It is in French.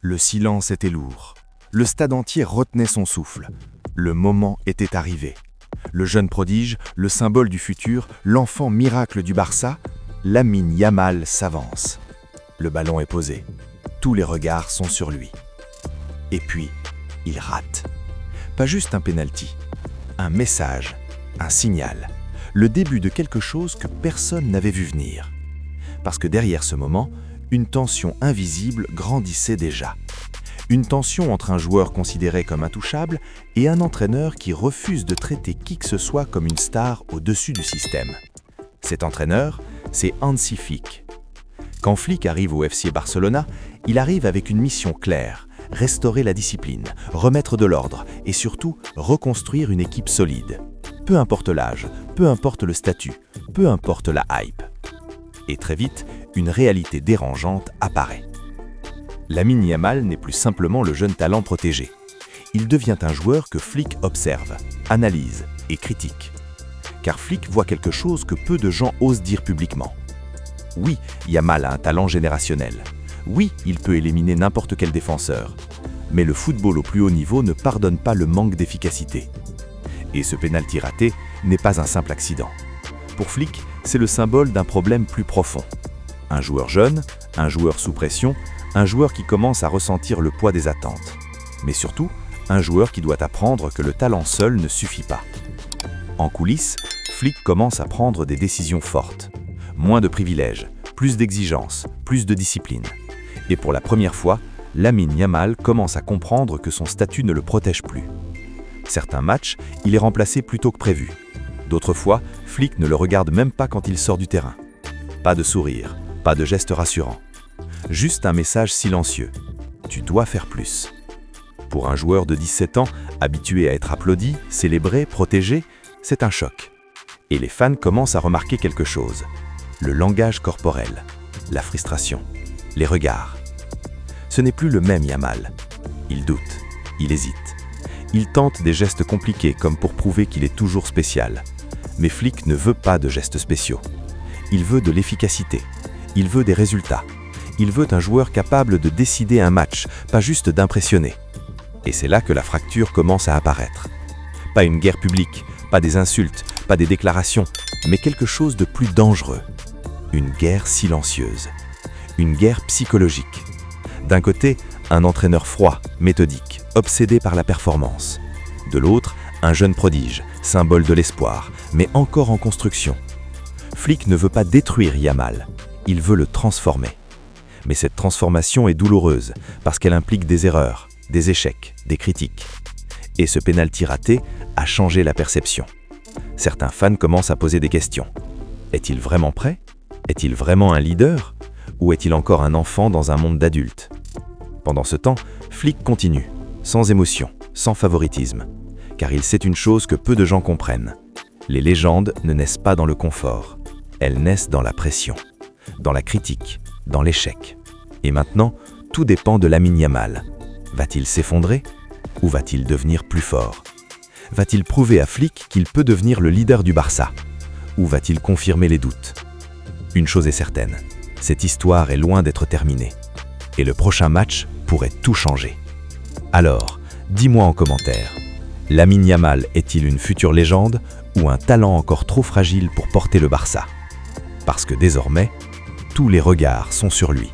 Le silence était lourd. Le stade entier retenait son souffle. Le moment était arrivé. Le jeune prodige, le symbole du futur, l'enfant miracle du Barça, Lamine Yamal s'avance. Le ballon est posé. Tous les regards sont sur lui. Et puis, il rate. Pas juste un penalty, un message, un signal, le début de quelque chose que personne n'avait vu venir. Parce que derrière ce moment, une tension invisible grandissait déjà. Une tension entre un joueur considéré comme intouchable et un entraîneur qui refuse de traiter qui que ce soit comme une star au-dessus du système. Cet entraîneur, c'est Hansi Flick. Quand Flick arrive au FC Barcelona, il arrive avec une mission claire: restaurer la discipline, remettre de l'ordre et surtout reconstruire une équipe solide. Peu importe l'âge, peu importe le statut, peu importe la hype. Et très vite, une réalité dérangeante apparaît. Lamine Yamal n'est plus simplement le jeune talent protégé. Il devient un joueur que Flick observe, analyse et critique. Car Flick voit quelque chose que peu de gens osent dire publiquement. Oui, Yamal a un talent générationnel. Oui, il peut éliminer n'importe quel défenseur. Mais le football au plus haut niveau ne pardonne pas le manque d'efficacité. Et ce pénalty raté n'est pas un simple accident. Pour Flick, c'est le symbole d'un problème plus profond. Un joueur jeune, un joueur sous pression, un joueur qui commence à ressentir le poids des attentes. Mais surtout, un joueur qui doit apprendre que le talent seul ne suffit pas. En coulisses, Flick commence à prendre des décisions fortes. Moins de privilèges, plus d'exigences, plus de discipline. Et pour la première fois, Lamine Yamal commence à comprendre que son statut ne le protège plus. Certains matchs, il est remplacé plus tôt que prévu. D'autres fois, Flick ne le regarde même pas quand il sort du terrain. Pas de sourire, pas de geste rassurant. Juste un message silencieux. Tu dois faire plus. Pour un joueur de 17 ans, habitué à être applaudi, célébré, protégé, c'est un choc. Et les fans commencent à remarquer quelque chose. Le langage corporel, la frustration, les regards. Ce n'est plus le même Yamal. Il doute, il hésite. Il tente des gestes compliqués comme pour prouver qu'il est toujours spécial. Mais Flick ne veut pas de gestes spéciaux. Il veut de l'efficacité. Il veut des résultats. Il veut un joueur capable de décider un match, pas juste d'impressionner. Et c'est là que la fracture commence à apparaître. Pas une guerre publique, pas des insultes, pas des déclarations, mais quelque chose de plus dangereux. Une guerre silencieuse. Une guerre psychologique. D'un côté, un entraîneur froid, méthodique, obsédé par la performance. De l'autre, un jeune prodige, symbole de l'espoir, mais encore en construction. Flick ne veut pas détruire Yamal, il veut le transformer. Mais cette transformation est douloureuse parce qu'elle implique des erreurs, des échecs, des critiques. Et ce pénalty raté a changé la perception. Certains fans commencent à poser des questions. Est-il vraiment prêt? Est-il vraiment un leader? Ou est-il encore un enfant dans un monde d'adultes? Pendant ce temps, Flick continue, sans émotion, sans favoritisme. Car il sait une chose que peu de gens comprennent. Les légendes ne naissent pas dans le confort. Elles naissent dans la pression, dans la critique, dans l'échec. Et maintenant, tout dépend de Lamine Yamal. Va-t-il s'effondrer? Ou va-t-il devenir plus fort? Va-t-il prouver à Flick qu'il peut devenir le leader du Barça? Ou va-t-il confirmer les doutes? Une chose est certaine, cette histoire est loin d'être terminée. Et le prochain match pourrait tout changer. Alors, dis-moi en commentaire, Lamine Yamal est-il une future légende ou un talent encore trop fragile pour porter le Barça? Parce que désormais, tous les regards sont sur lui.